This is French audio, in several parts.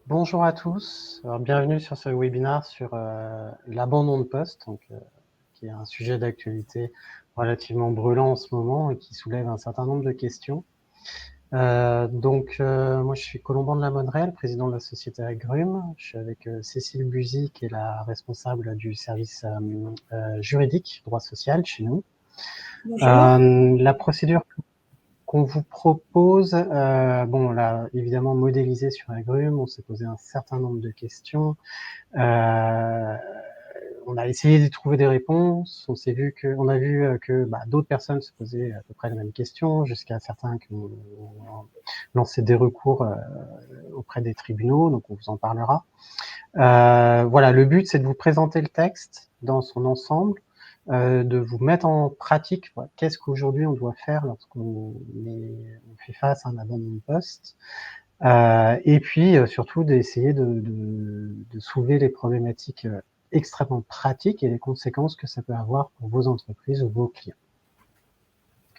Bonjour à tous. Alors, bienvenue sur ce webinaire sur l'abandon de poste, qui est un sujet d'actualité relativement brûlant en ce moment et qui soulève un certain nombre de questions. Moi, je suis Colomban de la Monnerelle, président de la société Agrumes. Je suis avec Cécile Buzy, qui est la responsable du service juridique, droit social chez nous. Bonjour. La procédure qu'on vous propose, on l'a évidemment modélisé sur Agrumes, on s'est posé un certain nombre de questions. On a essayé de trouver des réponses. On a vu que d'autres personnes se posaient à peu près les mêmes questions, jusqu'à certains qui ont lancé des recours auprès des tribunaux. Donc, on vous en parlera. Voilà, le but, c'est de vous présenter le texte dans son ensemble, de vous mettre en pratique. Voilà, qu'est-ce qu'aujourd'hui on doit faire lorsqu'on fait face à un abandon de poste. Et puis surtout d'essayer de soulever les problématiques extrêmement pratiques et les conséquences que ça peut avoir pour vos entreprises ou vos clients.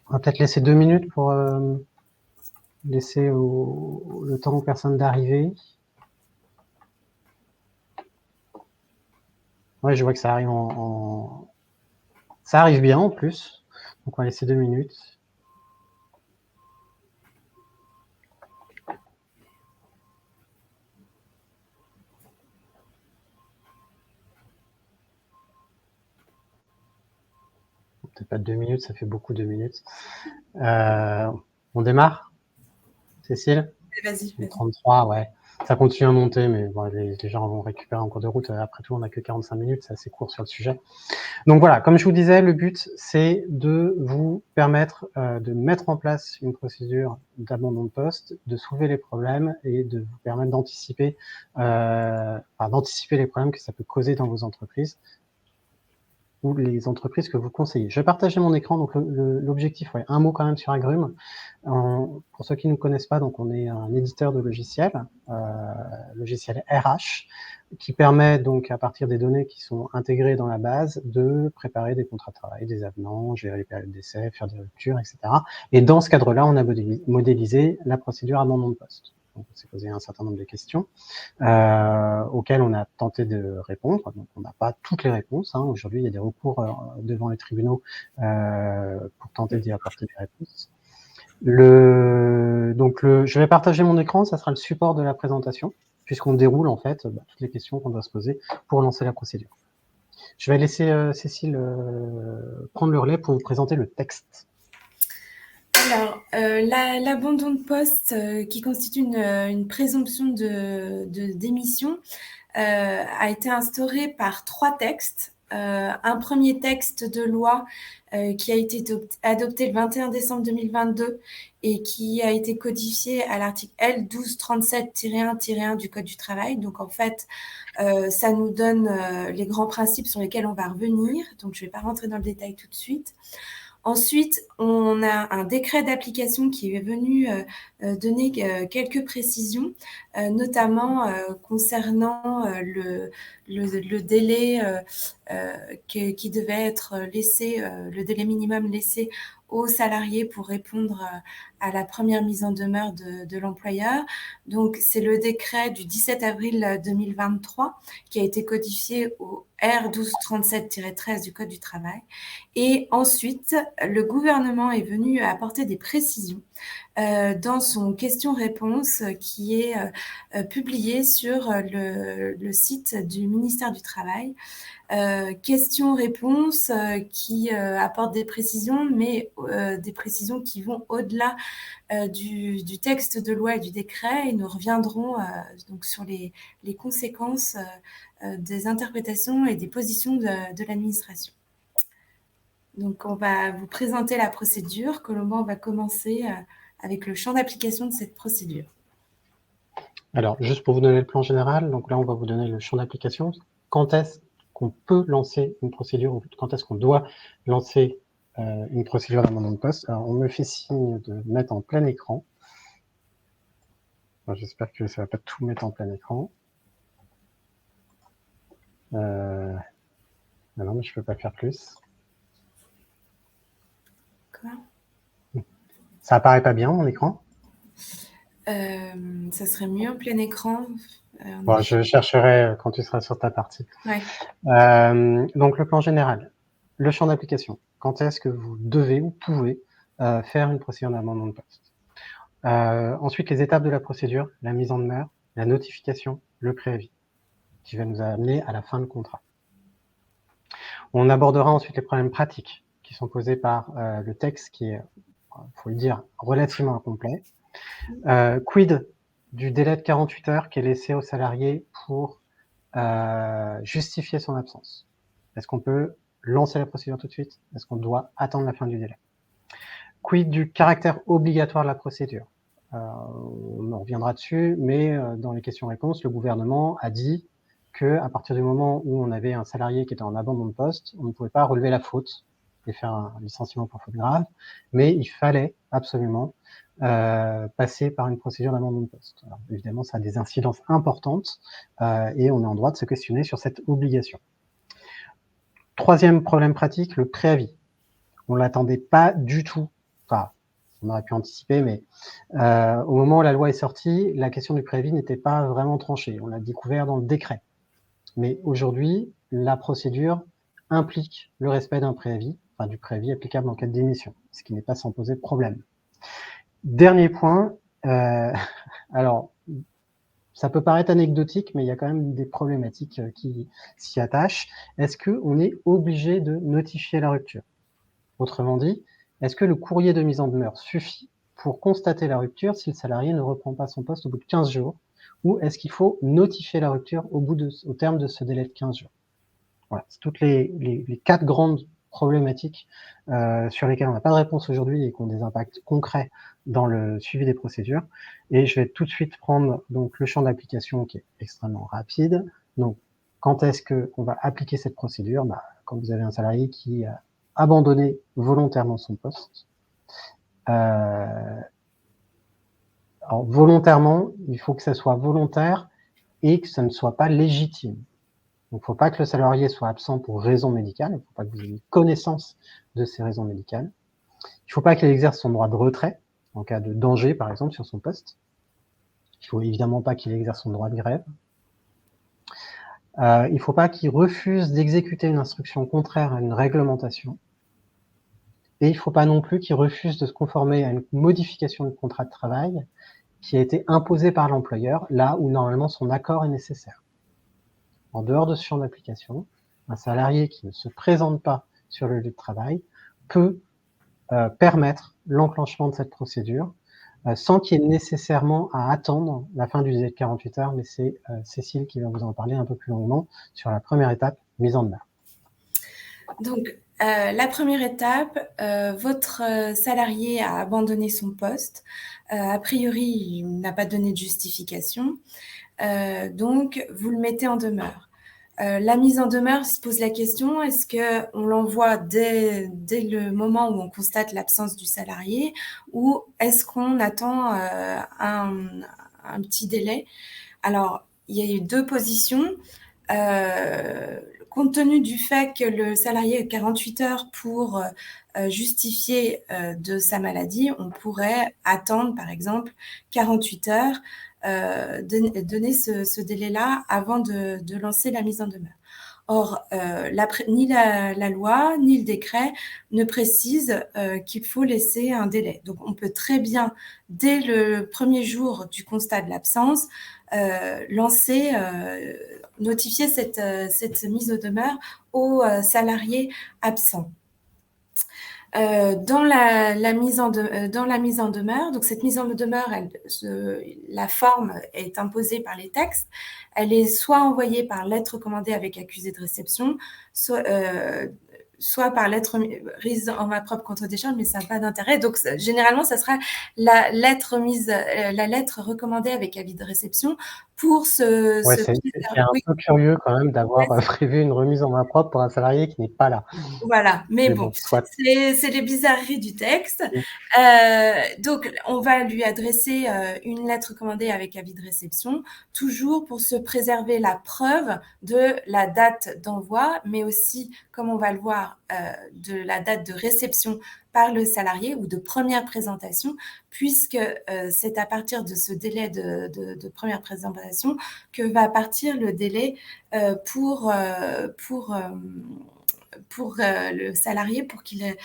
On va peut-être laisser 2 minutes pour laisser le temps aux personnes d'arriver. Ouais, je vois que ça arrive ça arrive bien en plus. Donc on va laisser 2 minutes. Peut-être pas 2 minutes, ça fait beaucoup 2 minutes. On démarre, Cécile? Vas-y, vas-y. 33, ouais. Ça continue à monter, mais bon, les gens vont récupérer en cours de route. Après tout, on n'a que 45 minutes, c'est assez court sur le sujet. Donc voilà, comme je vous disais, le but, c'est de vous permettre de mettre en place une procédure d'abandon de poste, de soulever les problèmes et de vous permettre d'anticiper les problèmes que ça peut causer dans vos entreprises ou les entreprises que vous conseillez. Je vais partager mon écran. Donc l'objectif, ouais, un mot quand même sur Agrumes. Pour ceux qui ne nous connaissent pas, donc on est un éditeur de logiciels, logiciel RH, qui permet donc à partir des données qui sont intégrées dans la base de préparer des contrats de travail, des avenants, gérer les périodes d'essai, faire des ruptures, etc. Et dans ce cadre-là, on a modélisé la procédure abandon de poste. Donc, on s'est posé un certain nombre de questions auxquelles on a tenté de répondre. Donc, on n'a pas toutes les réponses. Aujourd'hui, il y a des recours devant les tribunaux pour tenter d'y apporter des réponses. Je vais partager mon écran, ça sera le support de la présentation, puisqu'on déroule en fait toutes les questions qu'on doit se poser pour lancer la procédure. Je vais laisser Cécile prendre le relais pour vous présenter le texte. Alors, l'abandon de poste qui constitue une présomption de démission a été instauré par 3 textes. Un premier texte de loi qui a été adopté le 21 décembre 2022 et qui a été codifié à l'article L 1237-1-1 du Code du travail. Donc, en fait, ça nous donne les grands principes sur lesquels on va revenir. Donc, je ne vais pas rentrer dans le détail tout de suite. Ensuite, on a un décret d'application qui est venu donner quelques précisions, notamment concernant le délai qui devait être laissé, le délai minimum laissé aux salariés pour répondre à la première mise en demeure de l'employeur. Donc, c'est le décret du 17 avril 2023 qui a été codifié au R 1237-13 du Code du travail. Et ensuite, le gouvernement est venu apporter des précisions dans son question-réponse qui est publié sur le site du ministère du Travail. Questions-réponses qui apportent des précisions, mais des précisions qui vont au-delà du texte de loi et du décret, et nous reviendrons donc sur les conséquences des interprétations et des positions de l'administration. Donc, on va vous présenter la procédure. Colomban va commencer avec le champ d'application de cette procédure. Alors, juste pour vous donner le plan général, donc là, on va vous donner le champ d'application. Quand est-ce qu'on peut lancer une procédure, quand est-ce qu'on doit lancer une procédure d'abandon de poste. Alors, on me fait signe de mettre en plein écran. J'espère que ça ne va pas tout mettre en plein écran. Non, mais je ne peux pas faire plus. Quoi ? Ça apparaît pas bien, mon écran ? Ça serait mieux en plein écran. Bon, je chercherai quand tu seras sur ta partie. Ouais. Donc, le plan général, le champ d'application. Quand est-ce que vous devez ou pouvez faire une procédure d'abandon de poste? Ensuite, les étapes de la procédure, la mise en demeure, la notification, le préavis, qui va nous amener à la fin de contrat. On abordera ensuite les problèmes pratiques qui sont posés par le texte qui est, faut le dire, relativement incomplet. Quid du délai de 48 heures qui est laissé au salarié pour justifier son absence? Est-ce qu'on peut lancer la procédure tout de suite? Est-ce qu'on doit attendre la fin du délai? Quid du caractère obligatoire de la procédure? On en reviendra dessus, mais dans les questions-réponses, le gouvernement a dit qu'à partir du moment où on avait un salarié qui était en abandon de poste, on ne pouvait pas relever la faute et faire un licenciement pour faute grave, mais il fallait absolument passer par une procédure d'abandon de poste. Alors, évidemment, ça a des incidences importantes et on est en droit de se questionner sur cette obligation. Troisième problème pratique, le préavis. On ne l'attendait pas du tout. Enfin, on aurait pu anticiper, mais au moment où la loi est sortie, la question du préavis n'était pas vraiment tranchée. On l'a découvert dans le décret. Mais aujourd'hui, la procédure implique le respect d'un préavis, enfin du préavis applicable en cas de démission, ce qui n'est pas sans poser de problème. Dernier point, alors ça peut paraître anecdotique, mais il y a quand même des problématiques qui s'y attachent. Est-ce qu'on est obligé de notifier la rupture? Autrement dit, est-ce que le courrier de mise en demeure suffit pour constater la rupture si le salarié ne reprend pas son poste au bout de 15 jours? Ou est-ce qu'il faut notifier la rupture au terme de ce délai de 15 jours? Voilà, c'est toutes les 4 grandes problématiques sur lesquelles on n'a pas de réponse aujourd'hui et qui ont des impacts concrets dans le suivi des procédures. Et je vais tout de suite prendre donc le champ d'application qui est extrêmement rapide. Donc, quand est-ce qu'on va appliquer cette procédure? Quand vous avez un salarié qui a abandonné volontairement son poste. Alors, volontairement, il faut que ça soit volontaire et que ça ne soit pas légitime. Donc, il ne faut pas que le salarié soit absent pour raison médicale. Il ne faut pas que vous ayez connaissance de ces raisons médicales. Il ne faut pas qu'il exerce son droit de retrait en cas de danger, par exemple, sur son poste. Il ne faut évidemment pas qu'il exerce son droit de grève. Il ne faut pas qu'il refuse d'exécuter une instruction contraire à une réglementation. Et il ne faut pas non plus qu'il refuse de se conformer à une modification du contrat de travail qui a été imposée par l'employeur, là où normalement son accord est nécessaire. En dehors de ce champ d'application, un salarié qui ne se présente pas sur le lieu de travail peut permettre l'enclenchement de cette procédure sans qu'il y ait nécessairement à attendre la fin du délai de 48 heures, mais c'est Cécile qui va vous en parler un peu plus longuement sur la première étape, mise en demeure. Donc, la première étape, votre salarié a abandonné son poste. A priori, il n'a pas donné de justification. Donc, vous le mettez en demeure. La mise en demeure se pose la question, est-ce qu'on l'envoie dès le moment où on constate l'absence du salarié ou est-ce qu'on attend un petit délai? Alors, il y a eu 2 positions. Compte tenu du fait que le salarié a 48 heures pour justifier de sa maladie, on pourrait attendre, par exemple, 48 heures, donner ce délai-là avant de lancer la mise en demeure. Or, ni la loi, ni le décret ne précisent qu'il faut laisser un délai. Donc, on peut très bien, dès le premier jour du constat de l'absence, notifier cette mise en demeure aux salariés absents. Dans la mise en demeure, donc cette mise en demeure, la forme est imposée par les textes. Elle est soit envoyée par lettre commandée avec accusé de réception, soit par lettre mise en ma propre contre-décharge, mais ça n'a pas d'intérêt. Donc, généralement, ça sera la lettre recommandée avec avis de réception pour c'est un peu curieux quand même d'avoir prévu une remise en main propre pour un salarié qui n'est pas là. Voilà, mais bon, c'est les bizarreries du texte. Donc, on va lui adresser une lettre commandée avec avis de réception, toujours pour se préserver la preuve de la date d'envoi, mais aussi, comme on va le voir, de la date de réception par le salarié ou de première présentation, puisque c'est à partir de ce délai de première présentation que va partir le délai pour le salarié pour qu'il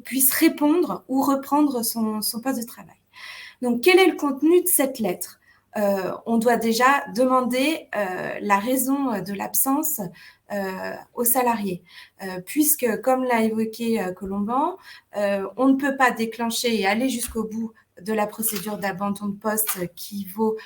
puisse répondre ou reprendre son poste de travail. Donc, quel est le contenu de cette lettre ? On doit déjà demander la raison de l'absence au salarié, puisque, comme l'a évoqué Colomban, on ne peut pas déclencher et aller jusqu'au bout de la procédure d'abandon de poste qui vaut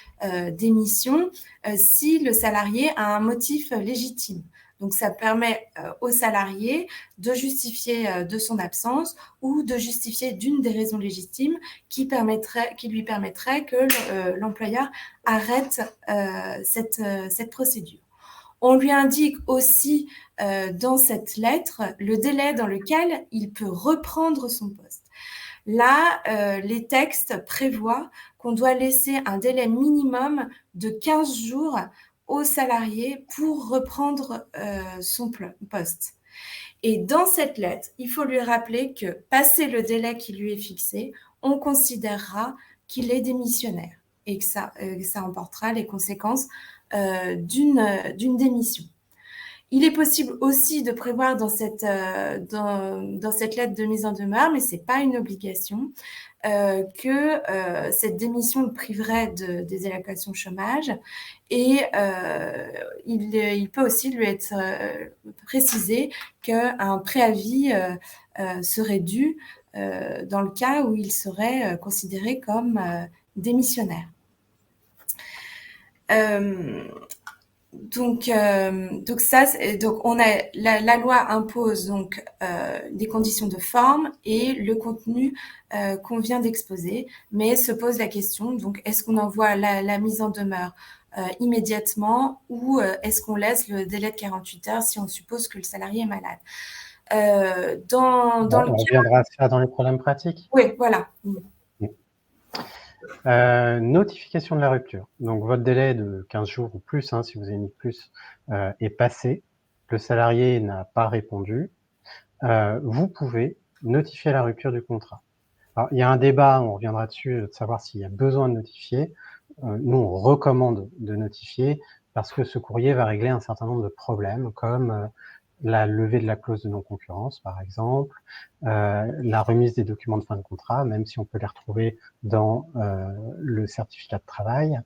démission si le salarié a un motif légitime. Donc, ça permet au salarié de justifier de son absence ou de justifier d'une des raisons légitimes qui lui permettrait que l'employeur arrête cette procédure. On lui indique aussi dans cette lettre le délai dans lequel il peut reprendre son poste. Là, les textes prévoient qu'on doit laisser un délai minimum de 15 jours au salarié pour reprendre son poste. Et dans cette lettre, il faut lui rappeler que, passé le délai qui lui est fixé, on considérera qu'il est démissionnaire et que ça emportera les conséquences d'une démission. Il est possible aussi de prévoir dans cette lettre de mise en demeure, mais ce n'est pas une obligation, que cette démission le priverait des allocations chômage et il peut aussi lui être précisé qu'un préavis serait dû dans le cas où il serait considéré comme démissionnaire. Donc on a la loi impose donc des conditions de forme et le contenu qu'on vient d'exposer, mais se pose la question, donc est-ce qu'on envoie la mise en demeure immédiatement ou est-ce qu'on laisse le délai de 48 heures si on suppose que le salarié est malade? On reviendra à ça dans les problèmes pratiques. Oui, voilà. Notification de la rupture. Donc, votre délai de 15 jours ou plus, si vous avez mis plus, est passé. Le salarié n'a pas répondu. Vous pouvez notifier la rupture du contrat. Alors, il y a un débat, on reviendra dessus, de savoir s'il y a besoin de notifier. Nous, on recommande de notifier parce que ce courrier va régler un certain nombre de problèmes, comme la levée de la clause de non-concurrence, par exemple, la remise des documents de fin de contrat, même si on peut les retrouver dans le certificat de travail.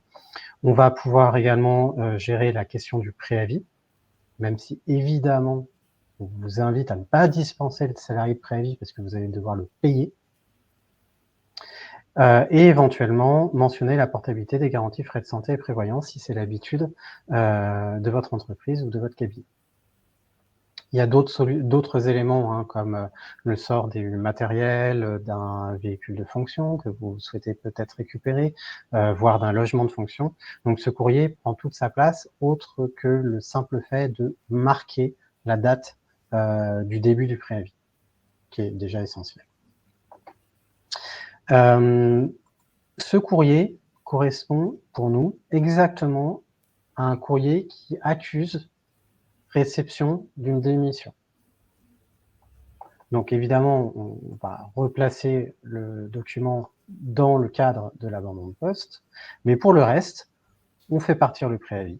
On va pouvoir également gérer la question du préavis, même si évidemment, on vous invite à ne pas dispenser le salarié de préavis parce que vous allez devoir le payer. Et éventuellement mentionner la portabilité des garanties frais de santé et prévoyance si c'est l'habitude de votre entreprise ou de votre cabinet. Il y a d'autres éléments comme le sort du matériel, d'un véhicule de fonction que vous souhaitez peut-être récupérer, voire d'un logement de fonction. Donc ce courrier prend toute sa place, autre que le simple fait de marquer la date du début du préavis, qui est déjà essentiel. Ce courrier correspond pour nous exactement à un courrier qui accuse réception d'une démission. Donc évidemment, on va replacer le document dans le cadre de l'abandon de poste, mais pour le reste, on fait partir le préavis.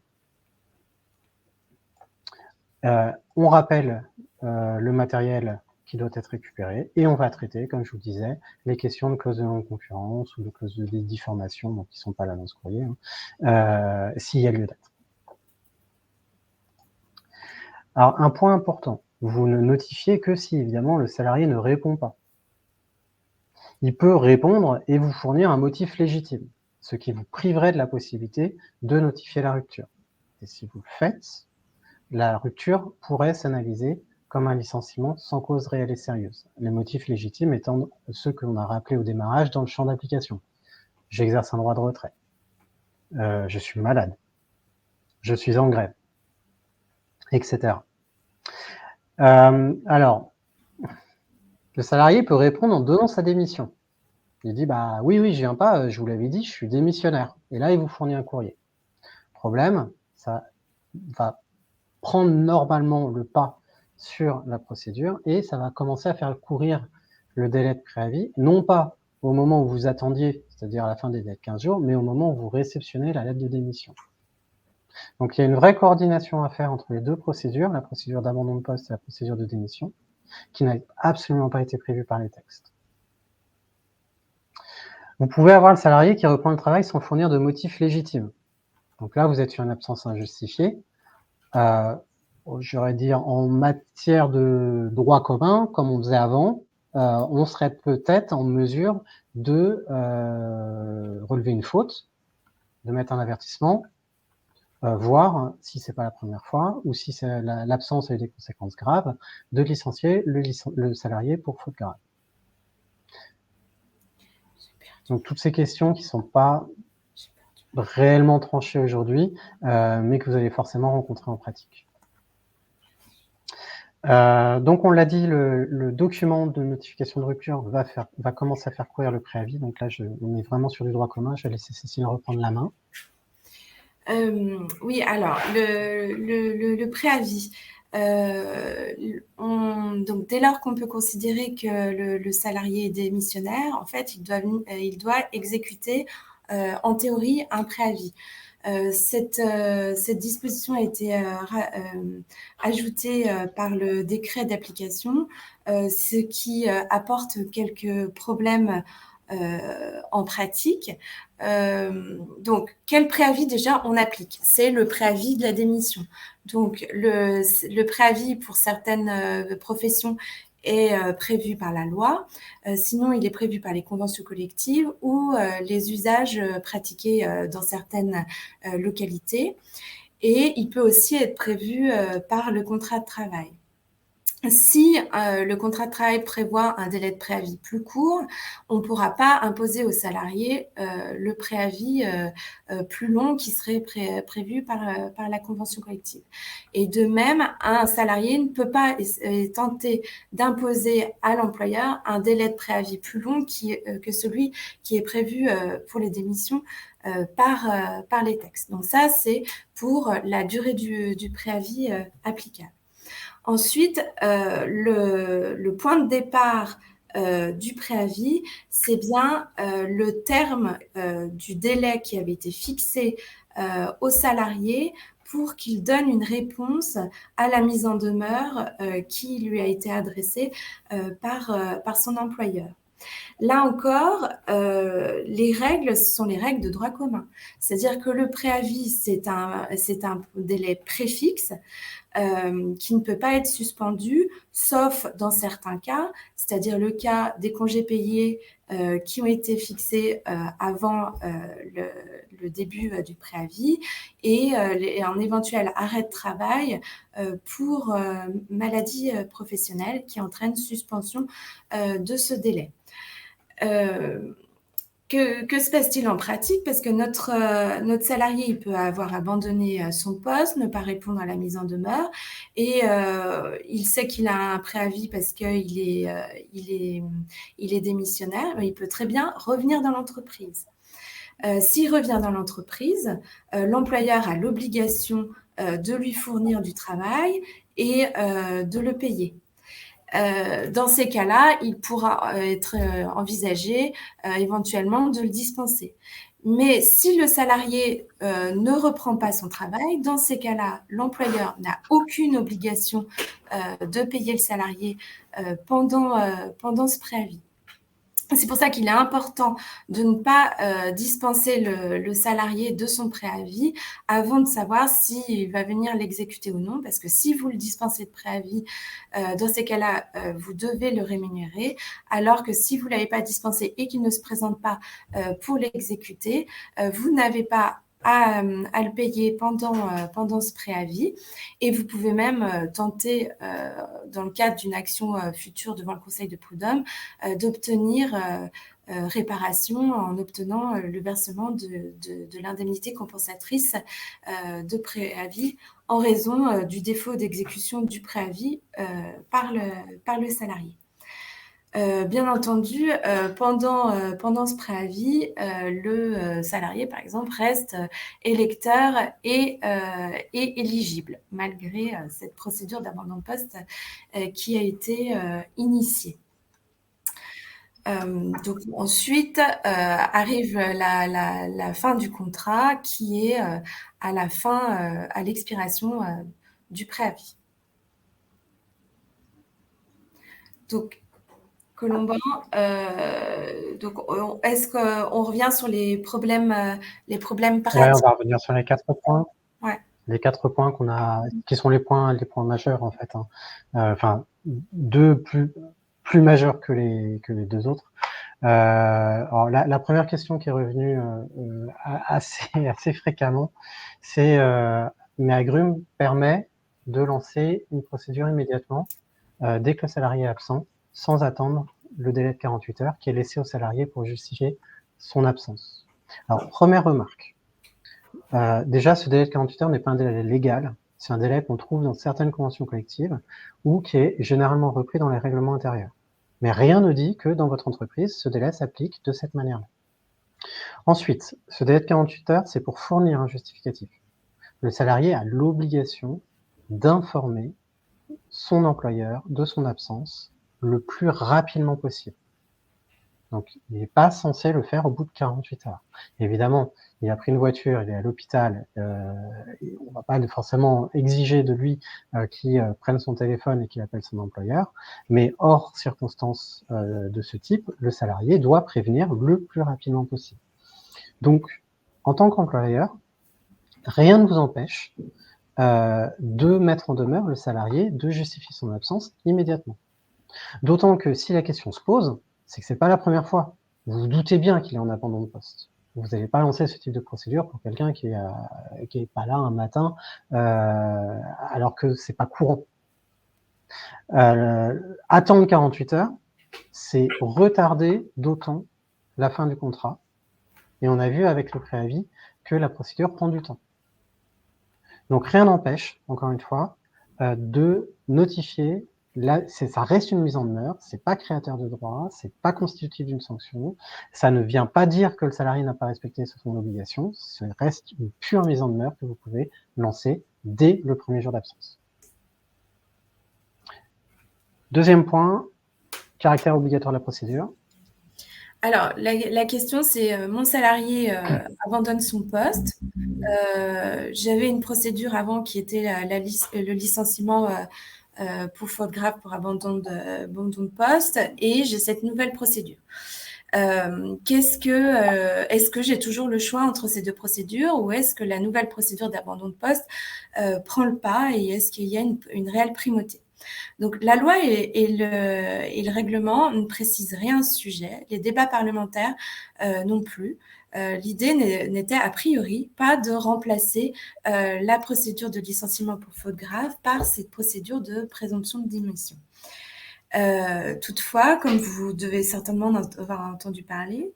On rappelle le matériel qui doit être récupéré et on va traiter, comme je vous disais, les questions de clause de non-concurrence ou de clause de diffamation, donc qui ne sont pas là dans ce courrier, s'il y a lieu d'être. Alors, un point important, vous ne notifiez que si, évidemment, le salarié ne répond pas. Il peut répondre et vous fournir un motif légitime, ce qui vous priverait de la possibilité de notifier la rupture. Et si vous le faites, la rupture pourrait s'analyser comme un licenciement sans cause réelle et sérieuse. Les motifs légitimes étant ceux que l'on a rappelés au démarrage dans le champ d'application. J'exerce un droit de retrait. Je suis malade. Je suis en grève. Etc. Alors, le salarié peut répondre en donnant sa démission. Il dit, oui, je viens pas, je vous l'avais dit, je suis démissionnaire. Et là, il vous fournit un courrier. Problème, ça va prendre normalement le pas sur la procédure et ça va commencer à faire courir le délai de préavis, non pas au moment où vous attendiez, c'est-à-dire à la fin des 15 jours, mais au moment où vous réceptionnez la lettre de démission. Donc il y a une vraie coordination à faire entre les deux procédures, la procédure d'abandon de poste et la procédure de démission, qui n'a absolument pas été prévue par les textes. Vous pouvez avoir le salarié qui reprend le travail sans fournir de motif légitime. Donc là, vous êtes sur une absence injustifiée. J'aurais dire en matière de droit commun, comme on faisait avant, on serait peut-être en mesure de relever une faute, de mettre un avertissement, voir si c'est pas la première fois ou si l'absence a eu des conséquences graves, de licencier le salarié pour faute grave. Donc toutes ces questions qui sont pas réellement tranchées aujourd'hui, mais que vous allez forcément rencontrer en pratique. Donc on l'a dit, le document de notification de rupture va commencer à faire courir le préavis. Donc là, on est vraiment sur du droit commun. Je vais laisser Cécile reprendre la main. Oui, alors le préavis. Donc dès lors qu'on peut considérer que le salarié est démissionnaire, en fait, il doit exécuter en théorie un préavis. Cette disposition a été ajoutée par le décret d'application, ce qui apporte quelques problèmes en pratique. Donc, quel préavis déjà on applique? C'est le préavis de la démission. Donc, le préavis pour certaines professions est prévu par la loi. Sinon, il est prévu par les conventions collectives ou les usages pratiqués dans certaines localités. Et il peut aussi être prévu par le contrat de travail. Si le contrat de travail prévoit un délai de préavis plus court, on ne pourra pas imposer aux salariés le préavis plus long qui serait prévu par la convention collective. Et de même, un salarié ne peut pas tenter d'imposer à l'employeur un délai de préavis plus long que celui qui est prévu pour les démissions par les textes. Donc ça, c'est pour la durée du préavis applicable. Ensuite, le point de départ du préavis, c'est bien le terme du délai qui avait été fixé au salarié pour qu'il donne une réponse à la mise en demeure qui lui a été adressée par son employeur. Là encore, les règles, ce sont les règles de droit commun. C'est-à-dire que le préavis, c'est un délai préfixe qui ne peut pas être suspendu, sauf dans certains cas, c'est-à-dire le cas des congés payés qui ont été fixés avant le début du préavis et un éventuel arrêt de travail pour maladie professionnelle qui entraîne suspension de ce délai. Que se passe-t-il en pratique? Parce que notre salarié, il peut avoir abandonné son poste, ne pas répondre à la mise en demeure et il sait qu'il a un préavis parce qu'il est démissionnaire, mais il peut très bien revenir dans l'entreprise. S'il revient dans l'entreprise, l'employeur a l'obligation de lui fournir du travail et de le payer. Dans ces cas-là, il pourra être envisagé éventuellement de le dispenser. Mais si le salarié ne reprend pas son travail, dans ces cas-là, l'employeur n'a aucune obligation de payer le salarié pendant ce préavis. C'est pour ça qu'il est important de ne pas dispenser le salarié de son préavis avant de savoir s'il va venir l'exécuter ou non, parce que si vous le dispensez de préavis, dans ces cas-là, vous devez le rémunérer, alors que si vous ne l'avez pas dispensé et qu'il ne se présente pas pour l'exécuter, vous n'avez pas à le payer pendant ce préavis. Et vous pouvez même tenter, dans le cadre d'une action future devant le Conseil de prud'homme, d'obtenir réparation en obtenant le versement de l'indemnité compensatrice de préavis en raison du défaut d'exécution du préavis par le salarié. Bien entendu, pendant ce préavis, le salarié, par exemple, reste électeur et éligible, malgré cette procédure d'abandon de poste qui a été initiée. Donc ensuite arrive la fin du contrat qui est à la fin, à l'expiration du préavis. Donc, Colomban, donc est-ce qu'on revient sur les problèmes Ouais, on pratiques? va revenir sur les 4 points. Ouais. Les 4 points qui sont les points majeurs en fait. Enfin, 2 plus majeurs que les 2 autres. Alors la première question qui est revenue assez fréquemment, c'est mais Agrumes permet de lancer une procédure immédiatement dès que le salarié est absent, sans attendre le délai de 48 heures qui est laissé au salarié pour justifier son absence. Alors, première remarque. Déjà, ce délai de 48 heures n'est pas un délai légal, c'est un délai qu'on trouve dans certaines conventions collectives ou qui est généralement repris dans les règlements intérieurs. Mais rien ne dit que dans votre entreprise, ce délai s'applique de cette manière-là. Ensuite, ce délai de 48 heures, c'est pour fournir un justificatif. Le salarié a l'obligation d'informer son employeur de son absence le plus rapidement possible. Donc, il n'est pas censé le faire au bout de 48 heures. Évidemment, il a pris une voiture, il est à l'hôpital, on ne va pas forcément exiger de lui qu'il prenne son téléphone et qu'il appelle son employeur, mais hors circonstances de ce type, le salarié doit prévenir le plus rapidement possible. Donc, en tant qu'employeur, rien ne vous empêche de mettre en demeure le salarié de justifier son absence immédiatement. D'autant que si la question se pose, c'est que c'est pas la première fois. Vous vous doutez bien qu'il est en abandon de poste. Vous n'allez pas lancer ce type de procédure pour quelqu'un qui est pas là un matin, alors que c'est pas courant. Attendre 48 heures, c'est retarder d'autant la fin du contrat. Et on a vu avec le préavis que la procédure prend du temps. Donc rien n'empêche, encore une fois, de notifier. Là, ça reste une mise en demeure, c'est pas créateur de droit, c'est pas constitutif d'une sanction, ça ne vient pas dire que le salarié n'a pas respecté son obligation, ça reste une pure mise en demeure que vous pouvez lancer dès le premier jour d'absence. Deuxième point, caractère obligatoire de la procédure. Alors, la question, c'est mon salarié abandonne son poste. J'avais une procédure avant qui était le licenciement pour faute grave pour abandon de poste, et j'ai cette nouvelle procédure. Est-ce que j'ai toujours le choix entre ces deux procédures, ou est-ce que la nouvelle procédure d'abandon de poste prend le pas, et est-ce qu'il y a une réelle primauté? Donc, la loi et le règlement ne précisent rien à ce sujet, les débats parlementaires non plus. L'idée n'était a priori pas de remplacer la procédure de licenciement pour faute grave par cette procédure de présomption de démission. Toutefois, comme vous devez certainement en avoir entendu parler,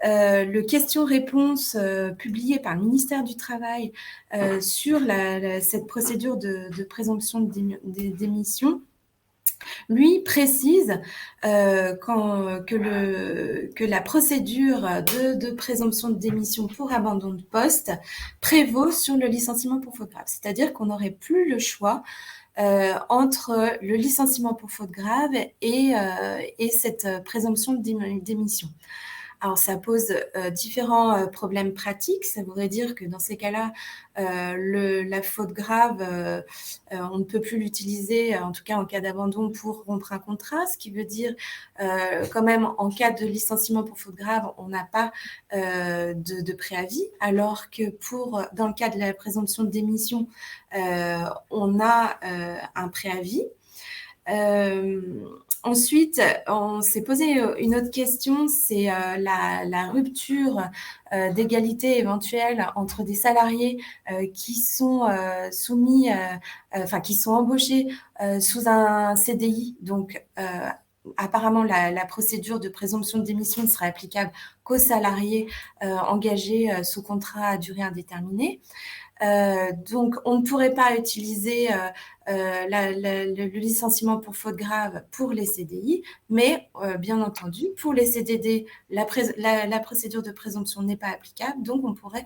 le question-réponse publié par le ministère du Travail sur cette procédure de présomption de démission, lui précise que la procédure de présomption de démission pour abandon de poste prévaut sur le licenciement pour faute grave. C'est-à-dire qu'on n'aurait plus le choix entre le licenciement pour faute grave et cette présomption de démission. Alors, ça pose différents problèmes pratiques. Ça voudrait dire que dans ces cas-là, la faute grave, on ne peut plus l'utiliser, en tout cas en cas d'abandon, pour rompre un contrat, ce qui veut dire quand même en cas de licenciement pour faute grave, on n'a pas de préavis, alors que dans le cas de la présomption de démission, on a un préavis. Ensuite, on s'est posé une autre question, c'est la rupture d'égalité éventuelle entre des salariés qui sont soumis, qui sont embauchés sous un CDI. Donc, apparemment, la procédure de présomption de démission ne sera applicable qu'aux salariés engagés sous contrat à durée indéterminée. Donc, on ne pourrait pas utiliser le licenciement pour faute grave pour les CDI, mais bien entendu, pour les CDD, la procédure de présomption n'est pas applicable, donc on pourrait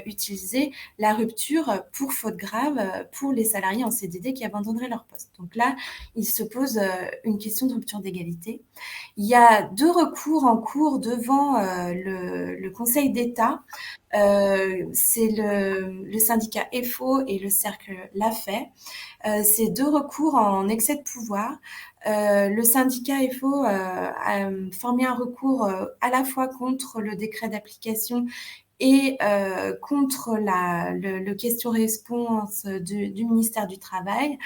utiliser la rupture pour faute grave pour les salariés en CDD qui abandonneraient leur poste. Donc là, il se pose une question de rupture d'égalité. Il y a 2 recours en cours devant le Conseil d'État. C'est le syndicat EFO et le cercle Lafay. Ces 2 recours en excès de pouvoir. Le syndicat EFO a formé un recours à la fois contre le décret d'application et contre le question-réponse du ministère du Travail,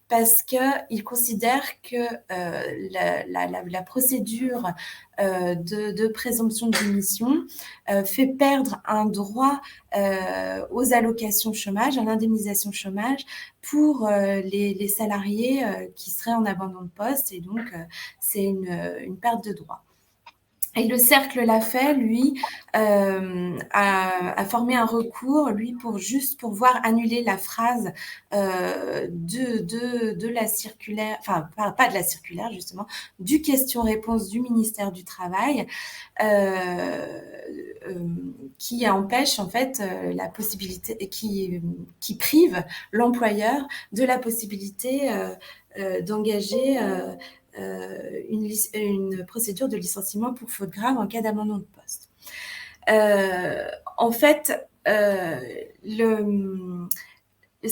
parce qu'il considère que la procédure de présomption de démission fait perdre un droit aux allocations chômage, à l'indemnisation chômage pour les salariés qui seraient en abandon de poste, et donc c'est une perte de droit. Et le cercle Lafay, lui, a formé un recours, lui, pour voir annuler la phrase de la circulaire, enfin, pas de la circulaire, justement, du question-réponse du ministère du Travail, qui empêche, en fait, la possibilité, qui prive l'employeur de la possibilité d'engager une procédure de licenciement pour faute grave en cas d'abandon de poste. En fait, ce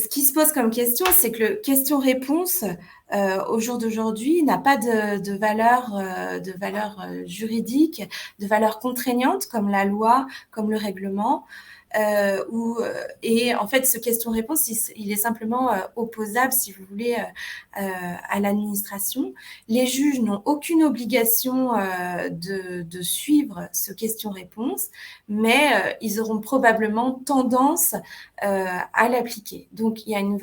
qui se pose comme question, c'est que le question-réponse, au jour d'aujourd'hui, n'a pas de valeur juridique, de valeur contraignante, comme la loi, comme le règlement. Et en fait, ce question-réponse, il est simplement opposable, si vous voulez, à l'administration. Les juges n'ont aucune obligation de suivre ce question-réponse, mais ils auront probablement tendance à l'appliquer. Donc, il y a un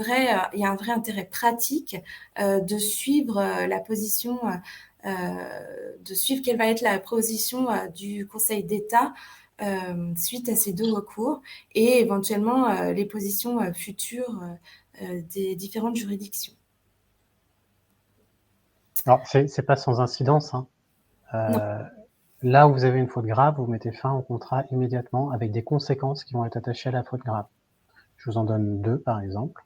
vrai intérêt pratique de suivre la position, de suivre quelle va être la position du Conseil d'État suite à ces 2 recours, et éventuellement les positions futures des différentes juridictions. Alors, c'est pas sans incidence, hein. Là où vous avez une faute grave, vous mettez fin au contrat immédiatement avec des conséquences qui vont être attachées à la faute grave. Je vous en donne 2, par exemple.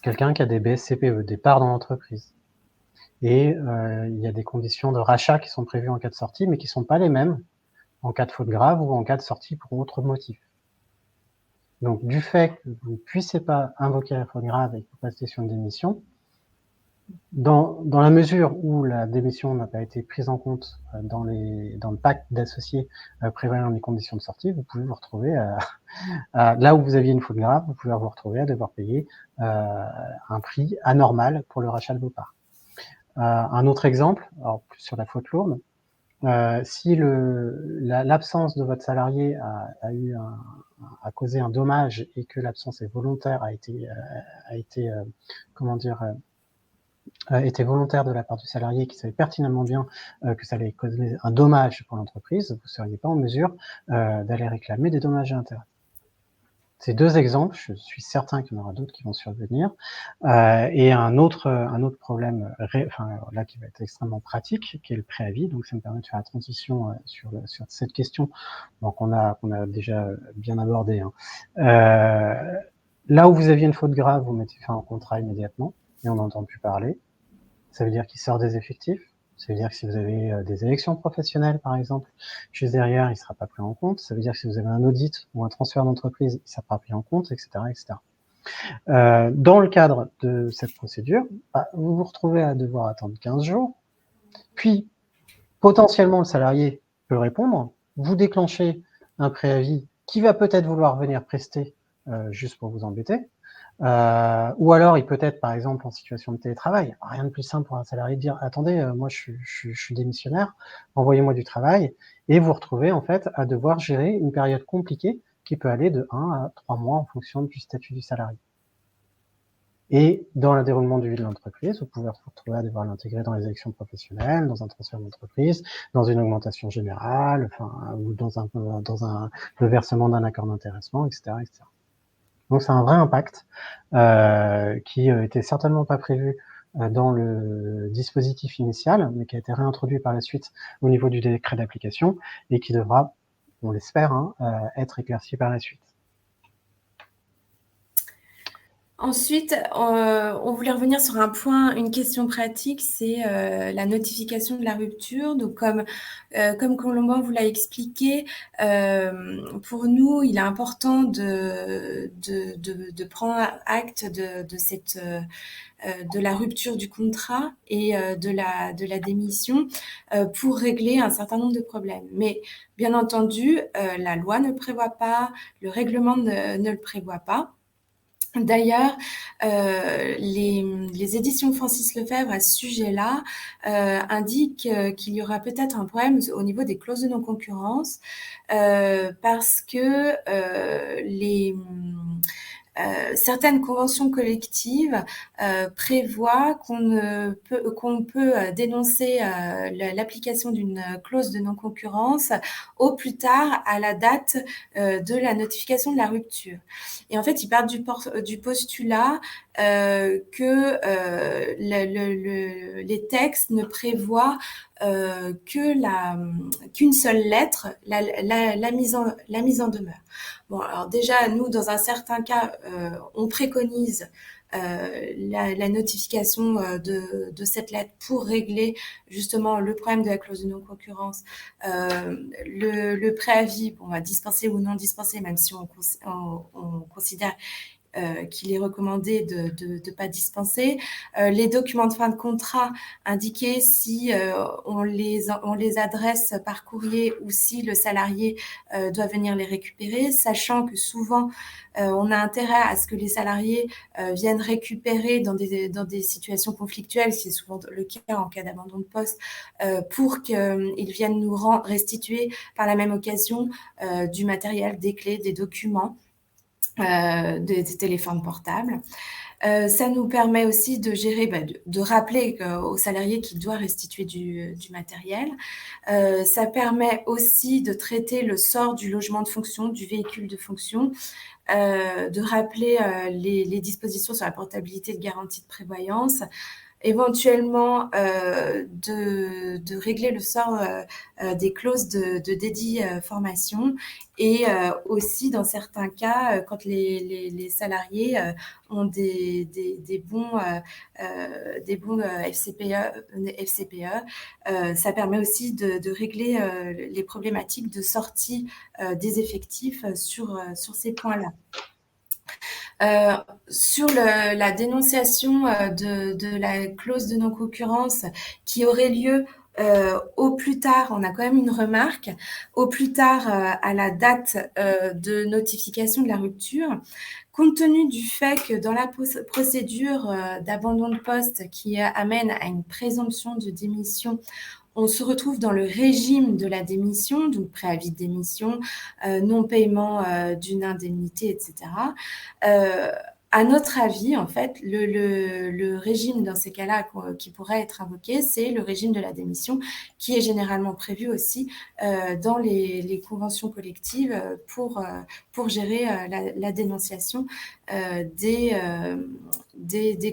Quelqu'un qui a des BSCPE, des parts dans l'entreprise, et il y a des conditions de rachat qui sont prévues en cas de sortie, mais qui sont pas les mêmes en cas de faute grave ou en cas de sortie pour autre motif. Donc, du fait que vous ne puissiez pas invoquer la faute grave et que vous passez sur une démission, dans la mesure où la démission n'a pas été prise en compte dans le pacte d'associés prévoyant les conditions de sortie, vous pouvez vous retrouver là où vous aviez une faute grave, vous pouvez vous retrouver à devoir payer un prix anormal pour le rachat de vos parts. Un autre exemple, alors plus sur la faute lourde, si l'absence de votre salarié a causé un dommage et que l'absence est volontaire, était volontaire de la part du salarié, qui savait pertinemment bien que ça allait causer un dommage pour l'entreprise, vous ne seriez pas en mesure d'aller réclamer des dommages et intérêts. Ces 2 exemples, je suis certain qu'il y en aura d'autres qui vont survenir. Et un autre problème, là qui va être extrêmement pratique, qui est le préavis. Donc ça me permet de faire la transition sur cette question, donc qu'on a déjà bien abordé. Hein. Là où vous aviez une faute grave, vous mettez fin au contrat immédiatement, et on n'entend plus parler. Ça veut dire qu'il sort des effectifs. Ça veut dire que si vous avez des élections professionnelles, par exemple, juste derrière, il ne sera pas pris en compte. Ça veut dire que si vous avez un audit ou un transfert d'entreprise, il ne sera pas pris en compte, etc., etc. Dans le cadre de cette procédure, vous vous retrouvez à devoir attendre 15 jours. Puis, potentiellement, le salarié peut répondre. Vous déclenchez un préavis qui va peut-être vouloir venir prester juste pour vous embêter. Ou alors il peut être par exemple en situation de télétravail. Rien de plus simple pour un salarié de dire attendez, moi je suis démissionnaire, envoyez-moi du travail, et vous retrouvez en fait à devoir gérer une période compliquée qui peut aller de 1 à 3 mois en fonction du statut du salarié. Et dans le déroulement du vie de l'entreprise, vous pouvez vous retrouver à devoir l'intégrer dans les élections professionnelles, dans un transfert d'entreprise, dans une augmentation générale, enfin, ou dans le versement d'un accord d'intéressement, etc., etc. Donc c'est un vrai impact qui était certainement pas prévu dans le dispositif initial, mais qui a été réintroduit par la suite au niveau du décret d'application et qui devra, on l'espère, être éclairci par la suite. Ensuite, on voulait revenir sur un point, une question pratique, c'est la notification de la rupture. Donc, comme Colomban vous l'a expliqué, pour nous, il est important de prendre acte de la rupture du contrat et de la démission pour régler un certain nombre de problèmes. Mais bien entendu, la loi ne prévoit pas, le règlement ne le prévoit pas. D'ailleurs, les éditions Francis Lefebvre à ce sujet-là indiquent qu'il y aura peut-être un problème au niveau des clauses de non-concurrence parce que certaines conventions collectives prévoient qu'on peut dénoncer l'application d'une clause de non-concurrence au plus tard à la date de la notification de la rupture. Et en fait, ils partent du postulat que les textes ne prévoient qu'une seule lettre, la mise en demeure. Bon, alors déjà, nous, dans un certain cas, on préconise la notification de cette lettre pour régler justement le problème de la clause de non-concurrence, le préavis, bon, dispensé ou non dispensé, même si on considère qu'il est recommandé de ne pas dispenser. Les documents de fin de contrat indiqués si on les adresse par courrier ou si le salarié doit venir les récupérer, sachant que souvent on a intérêt à ce que les salariés viennent récupérer dans des situations conflictuelles, ce qui est souvent le cas en cas d'abandon de poste, pour qu'ils viennent nous restituer par la même occasion du matériel, des clés, des documents. Des téléphones portables. Ça nous permet aussi de gérer, de rappeler aux salariés qu'il doit restituer du matériel. Ça permet aussi de traiter le sort du logement de fonction, du véhicule de fonction, de rappeler les dispositions sur la portabilité de garantie de prévoyance, éventuellement de régler le sort des clauses de dédit formation et aussi dans certains cas quand les salariés ont des bons FCPE, ça permet aussi de régler les problématiques de sortie des effectifs sur ces points-là. Sur la dénonciation de la clause de non-concurrence qui aurait lieu au plus tard, on a quand même une remarque, au plus tard à la date de notification de la rupture, compte tenu du fait que dans la procédure d'abandon de poste qui amène à une présomption de démission, on se retrouve dans le régime de la démission, donc préavis de démission, non-paiement d'une indemnité, etc. À notre avis, en fait, le régime dans ces cas-là qui pourrait être invoqué, c'est le régime de la démission qui est généralement prévu aussi dans les conventions collectives pour gérer la dénonciation des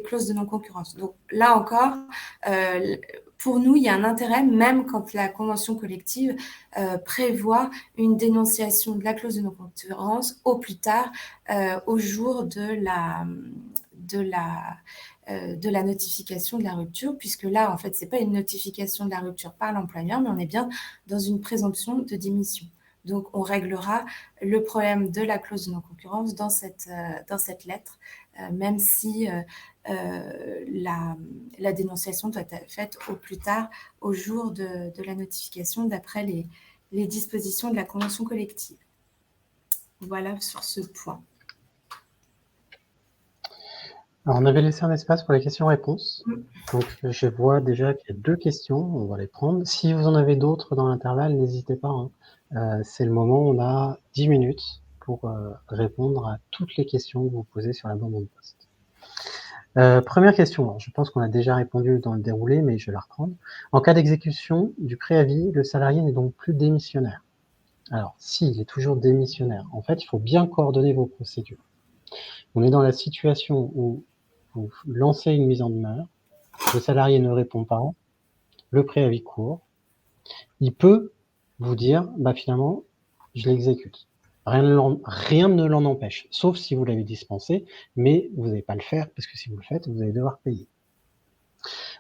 clauses de non-concurrence. Donc là encore, pour nous, il y a un intérêt, même quand la convention collective prévoit une dénonciation de la clause de non-concurrence au plus tard au jour de la notification de la rupture, puisque là, en fait, c'est pas une notification de la rupture par l'employeur, mais on est bien dans une présomption de démission. Donc, on réglera le problème de la clause de non-concurrence dans cette lettre, même si la dénonciation doit être faite au plus tard au jour de la notification d'après les dispositions de la convention collective. Voilà sur ce point. Alors, on avait laissé un espace pour les questions-réponses. Donc, je vois déjà qu'il y a 2 questions. On va les prendre. Si vous en avez d'autres dans l'intervalle, n'hésitez pas. C'est le moment. On a 10 minutes pour répondre à toutes les questions que vous posez sur l'abandon de poste. Première question, alors je pense qu'on a déjà répondu dans le déroulé, mais je vais la reprendre. En cas d'exécution du préavis, le salarié n'est donc plus démissionnaire. Alors, si, il est toujours démissionnaire. En fait, il faut bien coordonner vos procédures. On est dans la situation où vous lancez une mise en demeure, le salarié ne répond pas, le préavis court, il peut vous dire, finalement, je l'exécute. Rien ne l'en empêche, sauf si vous l'avez dispensé, mais vous n'allez pas le faire, parce que si vous le faites, vous allez devoir payer.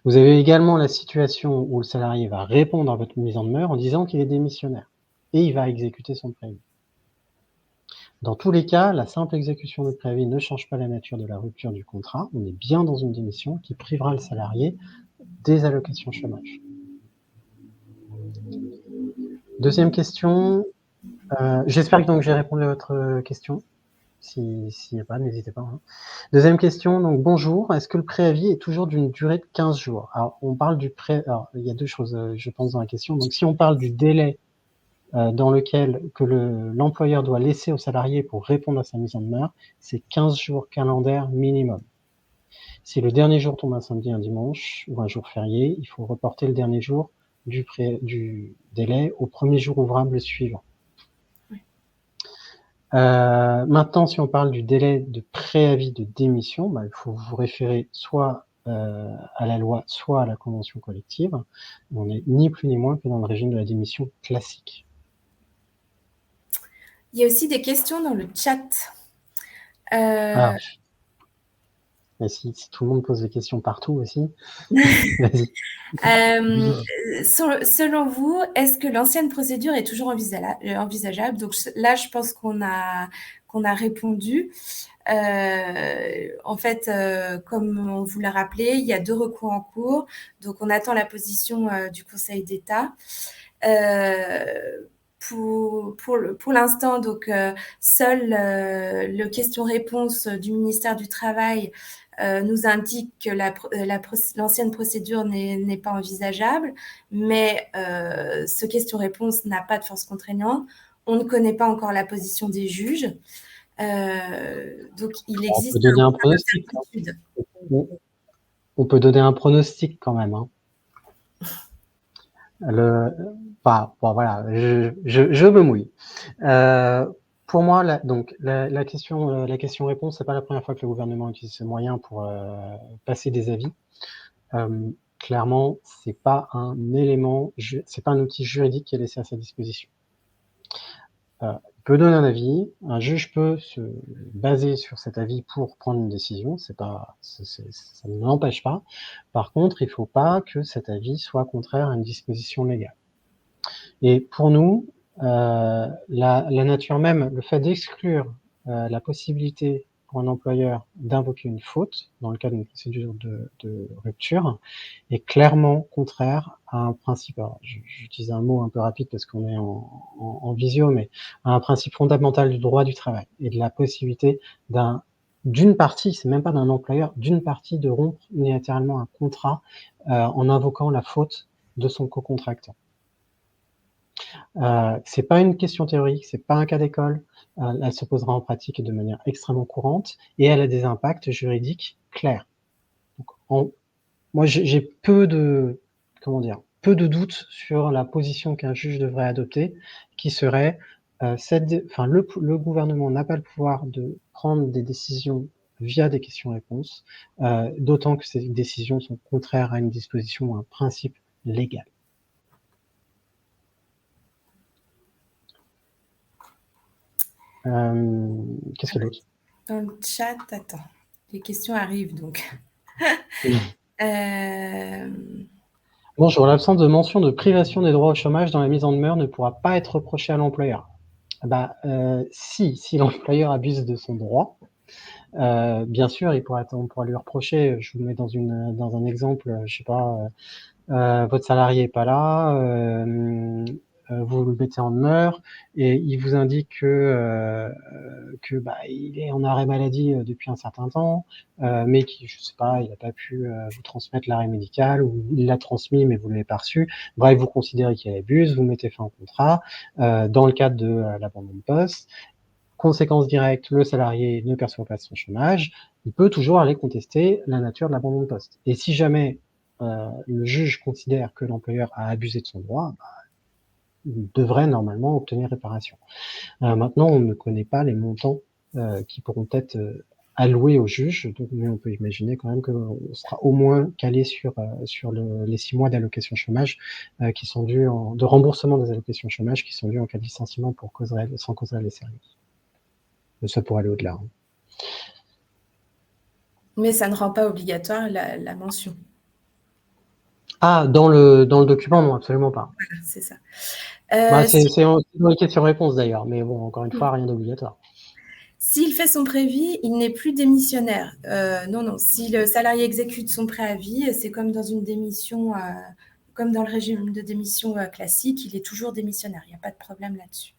Vous avez également la situation où le salarié va répondre à votre mise en demeure en disant qu'il est démissionnaire, et il va exécuter son préavis. Dans tous les cas, la simple exécution de préavis ne change pas la nature de la rupture du contrat. On est bien dans une démission qui privera le salarié des allocations chômage. Deuxième question. J'espère que j'ai répondu à votre question. S'il n'y a pas, n'hésitez pas. Deuxième question, donc bonjour. Est-ce que le préavis est toujours d'une durée de 15 jours? Alors, on parle du alors, il y a deux choses, je pense, dans la question. Donc, si on parle du délai dans lequel que l'employeur doit laisser au salarié pour répondre à sa mise en demeure, c'est 15 jours calendaires minimum. Si le dernier jour tombe un samedi, un dimanche ou un jour férié, il faut reporter le dernier jour du délai au premier jour ouvrable suivant. Maintenant, si on parle du délai de préavis de démission, il faut vous référer soit à la loi, soit à la convention collective. On n'est ni plus ni moins que dans le régime de la démission classique. Il y a aussi des questions dans le chat. Mais si tout le monde pose des questions partout aussi, vas-y. Selon vous, est-ce que l'ancienne procédure est toujours envisageable? Donc là, je pense qu'on a répondu. En fait, comme on vous l'a rappelé, il y a 2 recours en cours. Donc, on attend la position du Conseil d'État. Pour l'instant, donc, seul le question-réponse du ministère du Travail nous indique que l'ancienne procédure n'est pas envisageable, mais ce question-réponse n'a pas de force contraignante. On ne connaît pas encore la position des juges. Donc, il existe on peut donner un pronostic. On peut donner un pronostic quand même. Voilà, je me mouille. Pour moi, la question-réponse, c'est pas la première fois que le gouvernement utilise ce moyen pour passer des avis. Clairement, c'est pas un élément, c'est pas un outil juridique qui est laissé à sa disposition. Il peut donner un avis, un juge peut se baser sur cet avis pour prendre une décision, ça ne l'empêche pas. Par contre, il ne faut pas que cet avis soit contraire à une disposition légale. Et pour nous, la nature même, le fait d'exclure la possibilité pour un employeur d'invoquer une faute dans le cadre d'une procédure de rupture est clairement contraire à un principe, alors j'utilise un mot un peu rapide parce qu'on est en visio, mais à un principe fondamental du droit du travail et de la possibilité d'une partie, c'est même pas d'un employeur, d'une partie de rompre unilatéralement un contrat en invoquant la faute de son co-contractant. C'est pas une question théorique, c'est pas un cas d'école. Elle se posera en pratique de manière extrêmement courante et elle a des impacts juridiques clairs. Donc, moi, j'ai peu de doutes sur la position qu'un juge devrait adopter, qui serait le gouvernement n'a pas le pouvoir de prendre des décisions via des questions-réponses, d'autant que ces décisions sont contraires à une disposition ou à un principe légal. Qu'est-ce qu'il y a d'autre? Dans le chat, attends, les questions arrivent donc. Bonjour, l'absence de mention de privation des droits au chômage dans la mise en demeure ne pourra pas être reprochée à l'employeur. Si l'employeur abuse de son droit, bien sûr, on pourra lui reprocher. Je vous mets dans un exemple, je sais pas, votre salarié est pas là, vous le mettez en demeure et il vous indique que il est en arrêt maladie depuis un certain temps, mais je sais pas, il n'a pas pu vous transmettre l'arrêt médical ou il l'a transmis mais vous l'avez pas reçu. Bref, vous considérez qu'il abuse, vous mettez fin au contrat dans le cadre de l'abandon de poste. conséquence directe, le salarié ne perçoit pas son chômage, il peut toujours aller contester la nature de l'abandon de poste. Et si jamais le juge considère que l'employeur a abusé de son droit, il devrait normalement obtenir réparation. Maintenant, on ne connaît pas les montants qui pourront être alloués au juge, donc, mais on peut imaginer quand même qu'on sera au moins calé sur les 6 mois d'allocation chômage qui sont dus de remboursement des allocations chômage qui sont dus en cas de licenciement pour cause réelle, sans cause réelle et sérieuse. Mais ça pourrait aller au-delà. Hein. Mais ça ne rend pas obligatoire la mention. Ah, dans le document, non, absolument pas. Voilà, c'est ça. C'est dans les questions-réponses d'ailleurs, mais bon, encore une fois, rien d'obligatoire. S'il fait son préavis, il n'est plus démissionnaire. Non. Si le salarié exécute son préavis, c'est comme dans une démission, comme dans le régime de démission classique, il est toujours démissionnaire. Il n'y a pas de problème là-dessus.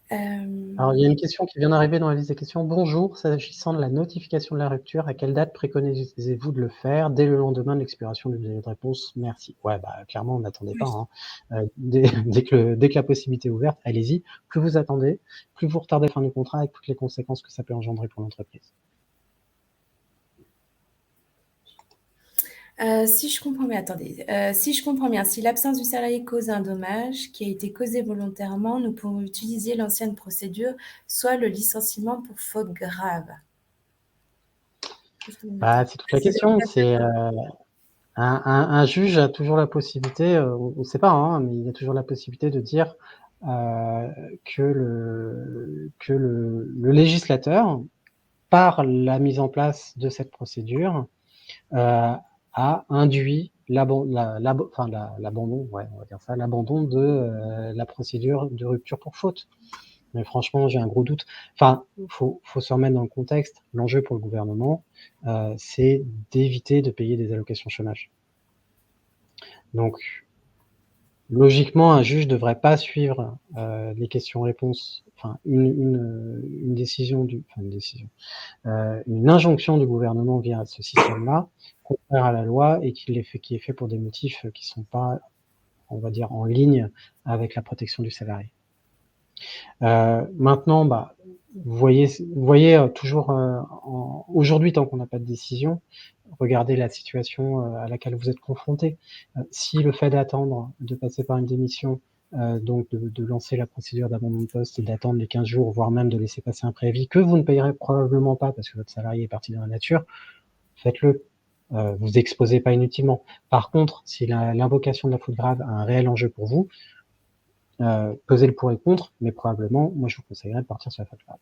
Alors, il y a une question qui vient d'arriver dans la liste des questions. Bonjour, s'agissant de la notification de la rupture, à quelle date préconisez-vous de le faire? Dès le lendemain de l'expiration du délai de réponse? Merci. Ouais, clairement, on n'attendait pas. Hein. Dès que la possibilité est ouverte, allez-y. Plus vous attendez, plus vous retardez la fin du contrat avec toutes les conséquences que ça peut engendrer pour l'entreprise. Si je comprends bien, si l'absence du salarié cause un dommage qui a été causé volontairement, nous pouvons utiliser l'ancienne procédure, soit le licenciement pour faute grave. C'est toute la question. C'est un juge a toujours la possibilité, on ne sait pas, hein, mais il y a toujours la possibilité de dire que le législateur, par la mise en place de cette procédure, a induit l'abandon, ouais, on va dire ça, l'abandon de la procédure de rupture pour faute. Mais franchement, j'ai un gros doute. Enfin, faut se remettre dans le contexte. L'enjeu pour le gouvernement, c'est d'éviter de payer des allocations chômage. Donc, logiquement, un juge devrait pas suivre les questions-réponses. Enfin, une injonction du gouvernement via ce système-là, contraire à la loi et qui est fait pour des motifs qui sont pas, on va dire, en ligne avec la protection du salarié. Maintenant, vous voyez toujours aujourd'hui, tant qu'on n'a pas de décision, regardez la situation à laquelle vous êtes confronté. Si le fait d'attendre, de passer par une démission, donc de lancer la procédure d'abandon de poste et d'attendre les 15 jours, voire même de laisser passer un préavis que vous ne payerez probablement pas parce que votre salarié est parti dans la nature, faites-le. Vous exposez pas inutilement. Par contre, si l'invocation de la faute grave a un réel enjeu pour vous, pesez le pour et contre, mais probablement, moi je vous conseillerais de partir sur la faute grave.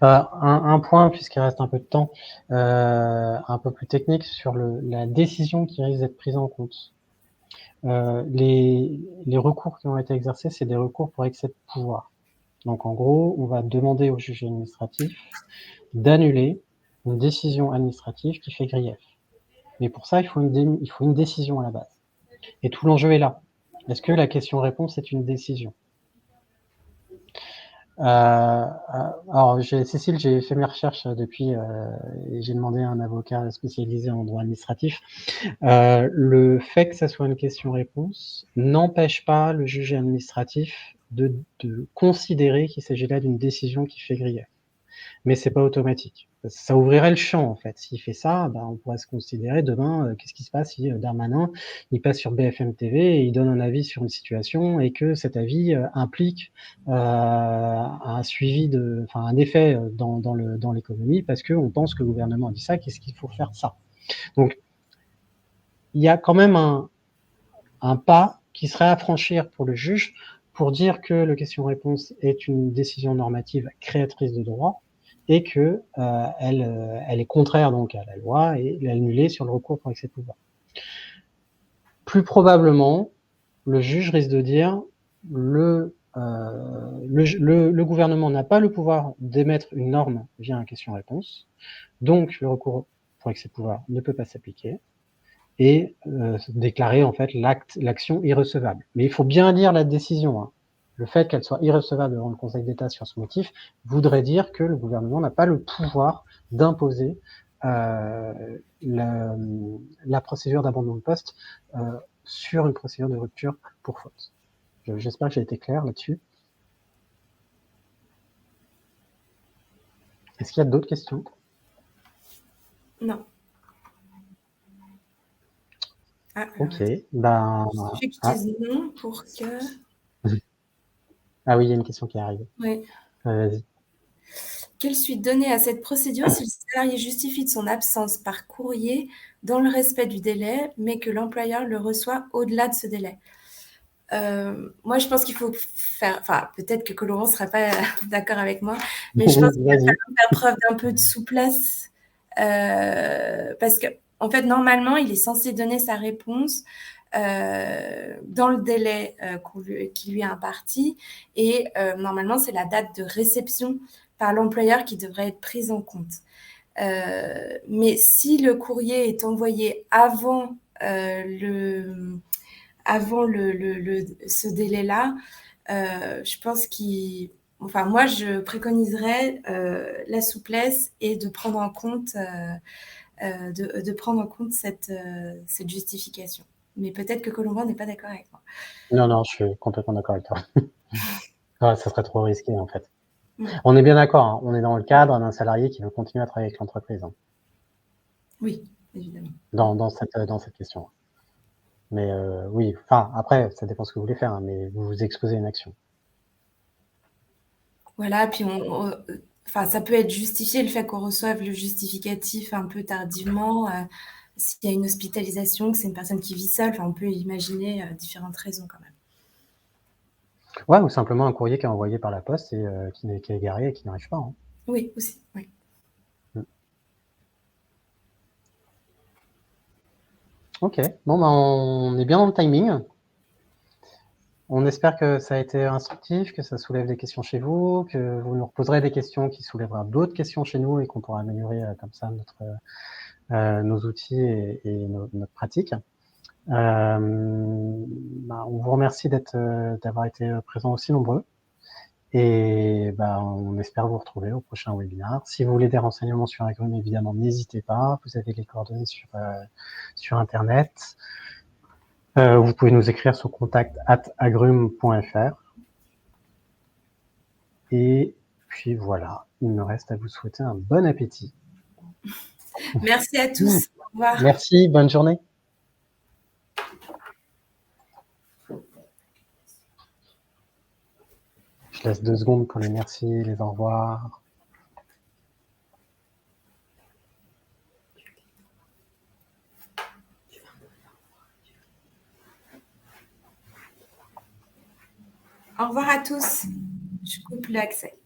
Un point, puisqu'il reste un peu de temps, un peu plus technique sur la décision qui risque d'être prise en compte. Les recours qui ont été exercés, c'est des recours pour excès de pouvoir. Donc en gros, on va demander au juge administratif d'annuler une décision administrative qui fait grief. Mais pour ça, il faut une décision à la base. Et tout l'enjeu est là. Est-ce que la question-réponse est une décision? Alors, Cécile, j'ai fait mes recherches depuis et j'ai demandé à un avocat spécialisé en droit administratif. Le fait que ça soit une question-réponse n'empêche pas le juge administratif de considérer qu'il s'agit là d'une décision qui fait grief. Mais c'est pas automatique. Ça ouvrirait le champ, en fait. S'il fait ça, on pourrait se considérer demain, qu'est-ce qui se passe si Darmanin, il passe sur BFM TV et il donne un avis sur une situation et que cet avis implique un suivi un effet dans l'économie parce qu'on pense que le gouvernement a dit ça, qu'est-ce qu'il faut faire ça? Donc, il y a quand même un pas qui serait à franchir pour le juge pour dire que le question-réponse est une décision normative créatrice de droit et que elle est contraire donc à la loi et l'annuler sur le recours pour excès de pouvoir. Plus probablement, le juge risque de dire le gouvernement n'a pas le pouvoir d'émettre une norme via un question-réponse, donc le recours pour excès de pouvoir ne peut pas s'appliquer et déclarer en fait l'action irrecevable. Mais il faut bien lire la décision. Hein. Le fait qu'elle soit irrecevable devant le Conseil d'État sur ce motif voudrait dire que le gouvernement n'a pas le pouvoir d'imposer la procédure d'abandon de poste sur une procédure de rupture pour faute. J'espère que j'ai été clair là-dessus. Est-ce qu'il y a d'autres questions? Non. Ah, ok, il suffit que je dise non pour que... Ah oui, il y a une question qui est arrivée. Oui. Vas-y. Quelle suite donner à cette procédure si le salarié justifie de son absence par courrier dans le respect du délai, mais que l'employeur le reçoit au-delà de ce délai? Moi, je pense qu'il faut faire... Enfin, peut-être que Colomban ne sera pas d'accord avec moi, mais je pense qu'il va faire preuve d'un peu de souplesse parce que, en fait, normalement, il est censé donner sa réponse dans le délai qui lui est imparti et normalement, c'est la date de réception par l'employeur qui devrait être prise en compte. Mais si le courrier est envoyé avant ce délai-là, je pense moi, je préconiserais la souplesse et de prendre en compte, cette justification. Mais peut-être que Colomban n'est pas d'accord avec moi. Non, je suis complètement d'accord avec toi. Ça serait trop risqué, en fait. On est bien d'accord, hein, on est dans le cadre d'un salarié qui veut continuer à travailler avec l'entreprise. Hein. Oui, évidemment. Dans cette question. Mais oui, enfin, après, ça dépend ce que vous voulez faire, hein, mais vous vous exposez à une action. Voilà, puis ça peut être justifié le fait qu'on reçoive le justificatif un peu tardivement, s'il y a une hospitalisation, que c'est une personne qui vit seule, on peut imaginer différentes raisons quand même. Ouais, ou simplement un courrier qui est envoyé par la poste et qui est égaré et qui n'arrive pas. Hein. Oui, aussi, oui. Ok, bon, on est bien dans le timing. On espère que ça a été instructif, que ça soulève des questions chez vous, que vous nous reposerez des questions qui soulèveront d'autres questions chez nous et qu'on pourra améliorer comme ça nos outils et notre pratique. On vous remercie d'avoir été présents aussi nombreux et on espère vous retrouver au prochain webinaire. Si vous voulez des renseignements sur Agrum, évidemment, n'hésitez pas. Vous avez les coordonnées sur Internet. Vous pouvez nous écrire sur contact@agrum.fr. Et puis voilà, il me reste à vous souhaiter un bon appétit. Merci à tous. Au revoir. Merci, bonne journée. Je laisse 2 secondes pour les merci, les au revoir. Au revoir à tous. Je coupe l'accès.